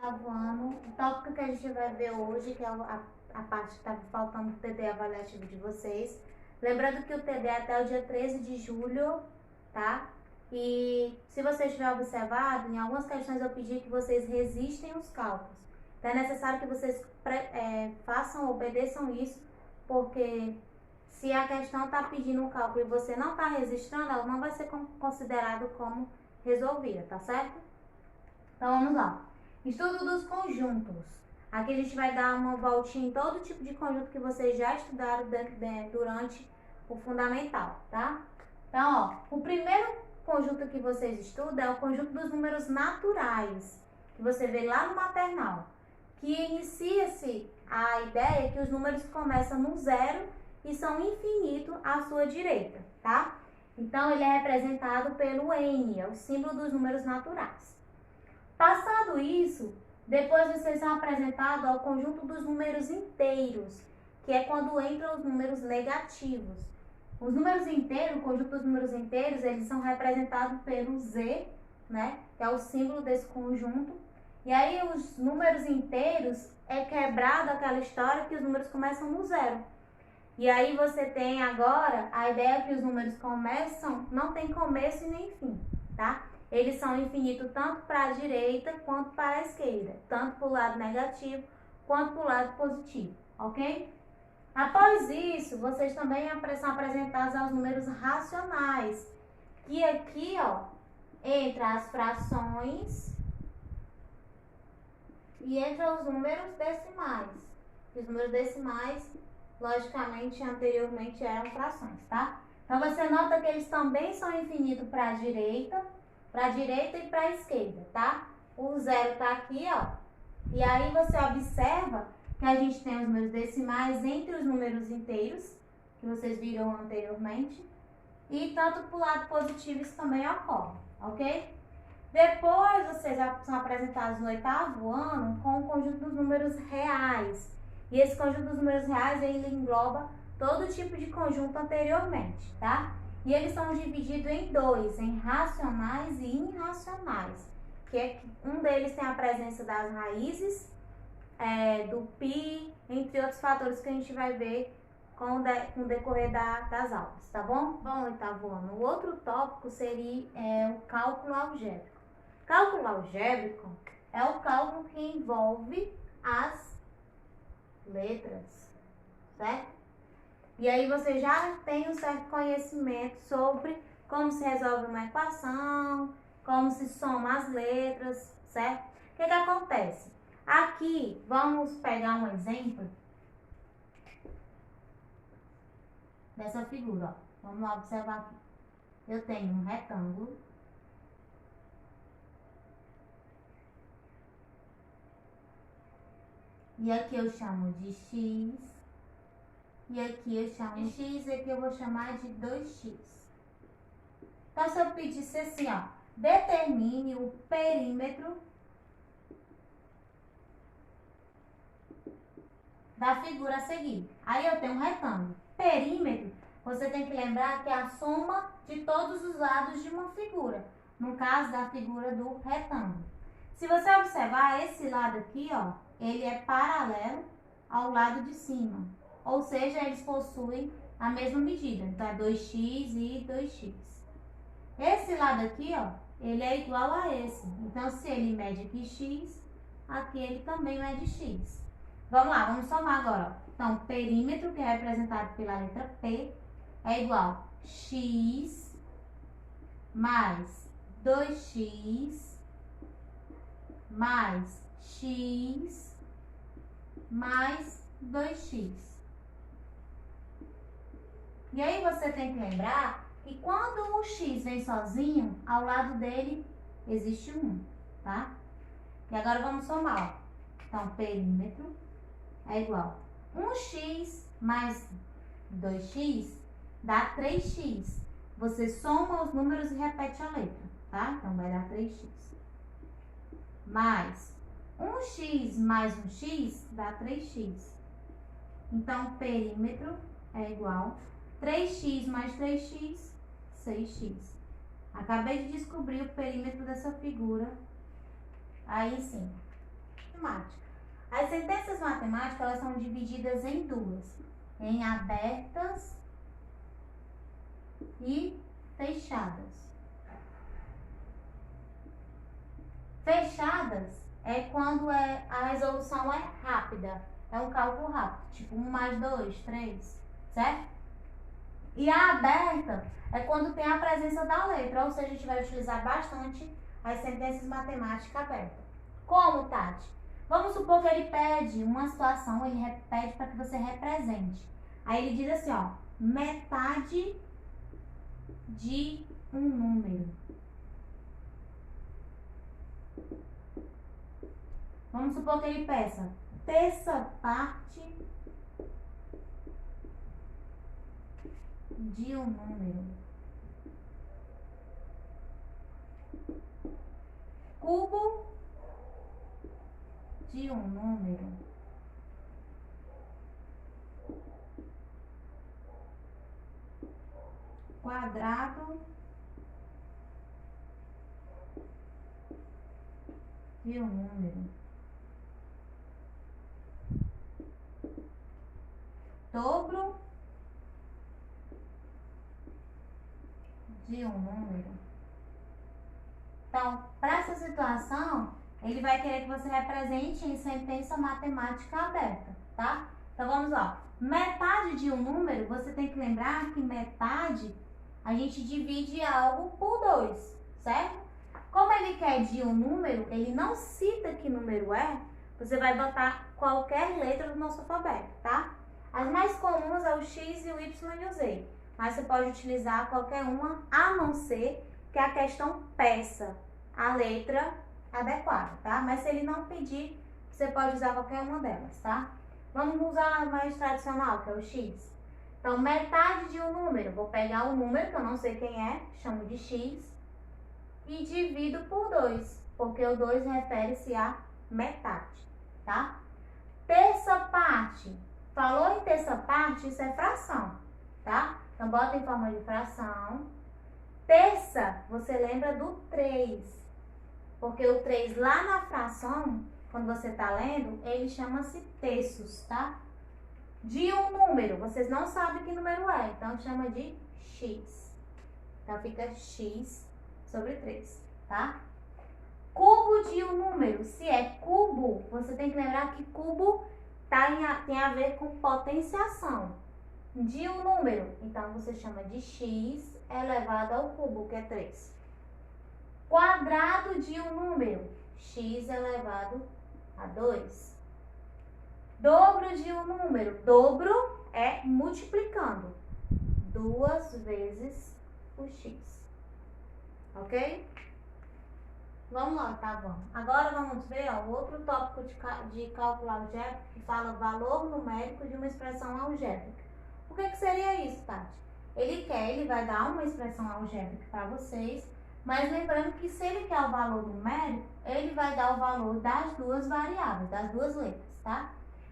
ano. O tópico que a gente vai ver hoje, que é a parte que estava faltando do TD avaliativo de vocês. Lembrando que o TD é até o dia 13 de julho, tá? E se vocês tiverem observado, em algumas questões eu pedi que vocês resistem os cálculos. Então é necessário que vocês façam, obedeçam isso, porque se a questão está pedindo um cálculo e você não está registrando, ela não vai ser considerado como resolvida, tá certo? Então vamos lá. Estudo dos conjuntos. Aqui a gente vai dar uma voltinha em todo tipo de conjunto que vocês já estudaram durante o fundamental, tá? Então, ó, o primeiro conjunto que vocês estudam é o conjunto dos números naturais, que você vê lá no maternal, que inicia-se a ideia que os números começam no zero e são infinitos à sua direita, tá? Então, ele é representado pelo N, é o símbolo dos números naturais. Passado isso, depois vocês são apresentados ao conjunto dos números inteiros, que é quando entram os números negativos. Os números inteiros, o conjunto dos números inteiros, eles são representados pelo Z, né? Que é o símbolo desse conjunto. E aí os números inteiros é quebrado aquela história que os números começam no zero. E aí você tem agora a ideia que os números começam, não tem começo e nem fim, tá? Eles são infinitos tanto para a direita quanto para a esquerda, tanto para o lado negativo quanto para o lado positivo, ok? Após isso, vocês também são apresentados aos números racionais, que aqui, ó, entra as frações e entra os números decimais. Os números decimais, logicamente, anteriormente eram frações, tá? Então, você nota que eles também são infinitos para a direita e para a esquerda, tá? O zero tá aqui, ó. E aí você observa que a gente tem os números decimais entre os números inteiros, que vocês viram anteriormente, e tanto para o lado positivo isso também ocorre, ok? Depois vocês são apresentados no 8º ano com o conjunto dos números reais. E esse conjunto dos números reais, ele engloba todo tipo de conjunto anteriormente, tá? E eles são divididos em dois, em racionais e irracionais. Que é que um deles tem a presença das raízes, do pi, entre outros fatores que a gente vai ver com o decorrer das aulas, tá bom? Bom, 8º ano. O outro tópico seria o cálculo algébrico. Cálculo algébrico é o cálculo que envolve as letras, certo? E aí você já tem um certo conhecimento sobre como se resolve uma equação, como se soma as letras, certo? O que acontece? Aqui, vamos pegar um exemplo dessa figura, ó. Vamos lá observar aqui. Eu tenho um retângulo. E aqui eu chamo de x. E aqui eu chamo de x e aqui eu vou chamar de 2x. Então, se eu pedisse assim, ó, determine o perímetro da figura a seguir. Aí eu tenho um retângulo. Perímetro, você tem que lembrar que é a soma de todos os lados de uma figura. No caso da figura do retângulo. Se você observar, esse lado aqui, ó, ele é paralelo ao lado de cima. Ou seja, eles possuem a mesma medida. Então, é 2x e 2x. Esse lado aqui, ó, ele é igual a esse. Então, se ele mede aqui x, aqui ele também mede x. Vamos lá, vamos somar agora. Ó. Então, perímetro, que é representado pela letra P, é igual a x mais 2x mais x mais 2x. E aí você tem que lembrar que quando o x vem sozinho, ao lado dele existe 1, tá? E agora vamos somar, ó. Então, perímetro é igual a 1x mais 2x dá 3x. Você soma os números e repete a letra, tá? Então, vai dar 3x. Mais 1x mais 1x dá 3x. Então, perímetro é igual a 3x mais 3x, 6x. Acabei de descobrir o perímetro dessa figura aí sim. matemática. As sentenças matemáticas, elas são divididas em duas, em abertas e fechadas. Fechadas é quando a resolução é rápida, é um cálculo rápido, tipo 1 mais 2, 3, certo? E a aberta é quando tem a presença da letra, ou seja, a gente vai utilizar bastante as sentenças matemáticas abertas. Como, Tati? Vamos supor que ele pede uma situação, ele pede para que você represente. Aí ele diz assim, ó, metade de um número. Vamos supor que ele peça terça parte de um número. Cubo de um número. Quadrado de um número. Dobro de um número. Então, para essa situação, ele vai querer que você represente em sentença matemática aberta, tá? Então, vamos lá. Metade de um número, você tem que lembrar que metade, a gente divide algo por 2, certo? Como ele quer de um número, ele não cita que número é, você vai botar qualquer letra do nosso alfabeto, tá? As mais comuns é o X e o Y e o Z, mas você pode utilizar qualquer uma, a não ser que a questão peça a letra adequada, tá? Mas se ele não pedir, você pode usar qualquer uma delas, tá? Vamos usar a mais tradicional, que é o X. Então, metade de um número, vou pegar o número, que eu não sei quem é, chamo de X, e divido por 2, porque o 2 refere-se a metade, tá? Terça parte. Falou em terça parte, isso é fração, tá? Então, bota em forma de fração. Terça, você lembra do 3. Porque o 3 lá na fração, quando você tá lendo, ele chama-se terços, tá? De um número, vocês não sabem que número é, então chama de X. Então, fica X sobre 3, tá? Cubo de um número. Se é cubo, você tem que lembrar que cubo tem a ver com potenciação de um número. Então, você chama de x elevado ao cubo, que é 3. Quadrado de um número. X elevado a 2. Dobro de um número. Dobro é multiplicando 2 vezes o x. Ok? Vamos lá, tá bom. Agora vamos ver o outro tópico de cálculo algébrico que fala valor numérico de uma expressão algébrica. O que seria isso, Tati? Ele vai dar uma expressão algébrica para vocês, mas lembrando que se ele quer o valor numérico, ele vai dar o valor das duas variáveis, das duas letras, tá?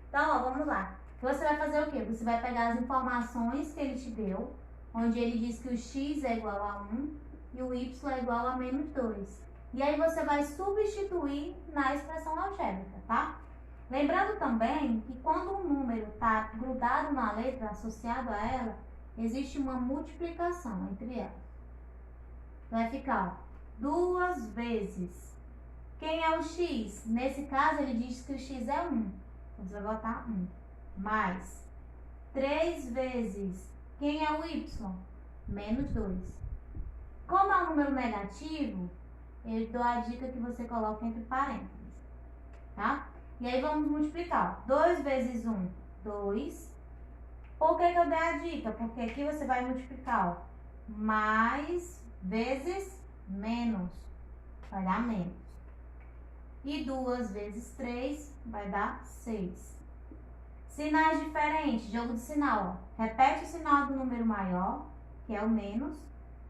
Então, vamos lá. Você vai fazer o quê? Você vai pegar as informações que ele te deu, onde ele diz que o x é igual a 1 e o y é igual a menos 2. E aí você vai substituir na expressão algébrica, tá? Lembrando também que quando um número está grudado na letra, associado a ela, existe uma multiplicação entre elas. Vai ficar 2 vezes. Quem é o x? Nesse caso, ele diz que o x é 1. Então, você vai botar 1. Mais 3 vezes. Quem é o y? Menos 2. Como é um número negativo, eu dou a dica que você coloca entre parênteses, tá? E aí vamos multiplicar. 2 vezes 1, 2. Por que eu dei a dica? Porque aqui você vai multiplicar, ó, mais vezes menos, vai dar menos. E 2 vezes 3 vai dar 6. Sinais diferentes, jogo de sinal, ó. Repete o sinal do número maior, que é o menos,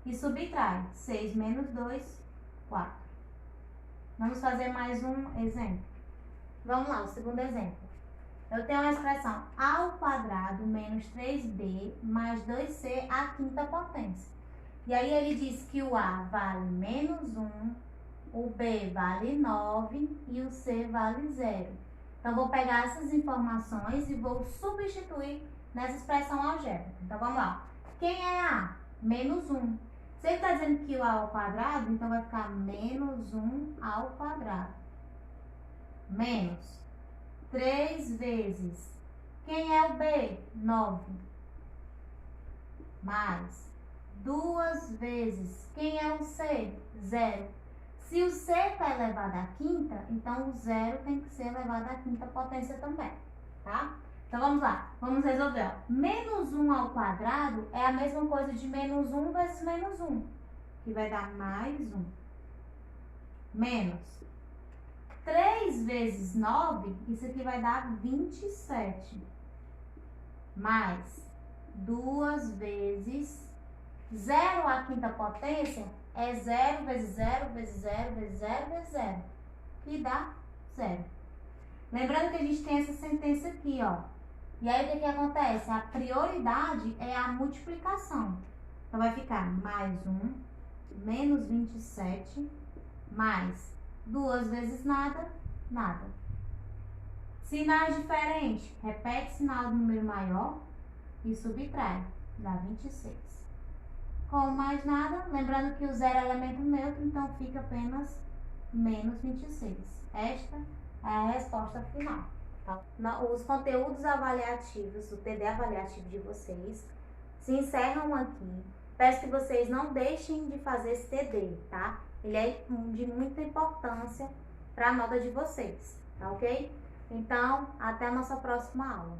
e subtrai. 6 menos 2, 4. Vamos fazer mais um exemplo. Vamos lá, o segundo exemplo. Eu tenho uma expressão a ao quadrado menos 3b mais 2c à quinta potência. E aí ele diz que o a vale menos 1 o B vale 9 e o C vale 0. Então, vou pegar essas informações e vou substituir nessa expressão algébrica. Então, vamos lá. Quem é A? Menos 1. Se ele está dizendo que o A ao quadrado, então vai ficar menos 1 ao quadrado. Menos 3 vezes. Quem é o B? 9. Mais 2 vezes. Quem é o C? 0. Se o C está elevado à quinta, então o 0 tem que ser elevado à quinta potência também, tá? Então, vamos lá. Vamos resolver, ó. Menos 1 ao quadrado é a mesma coisa de menos 1 vezes menos 1, que vai dar mais 1. Menos 3 vezes 9, isso aqui vai dar 27. Mais 2 vezes 0 à quinta potência é 0 vezes 0 vezes 0 vezes 0 vezes 0, que dá 0. Lembrando que a gente tem essa sentença aqui, ó. E aí, o que acontece? A prioridade é a multiplicação. Então, vai ficar mais 1, menos 27, mais 2 vezes nada, nada. Sinais diferentes. Repete sinal do número maior e subtrai. Dá 26. Com mais nada, lembrando que o 0 é elemento neutro, então fica apenas menos 26. Esta é a resposta final. Os conteúdos avaliativos, o TD avaliativo de vocês, se encerram aqui. Peço que vocês não deixem de fazer esse TD, tá? Ele é de muita importância para a nota de vocês, tá ok? Então, até a nossa próxima aula.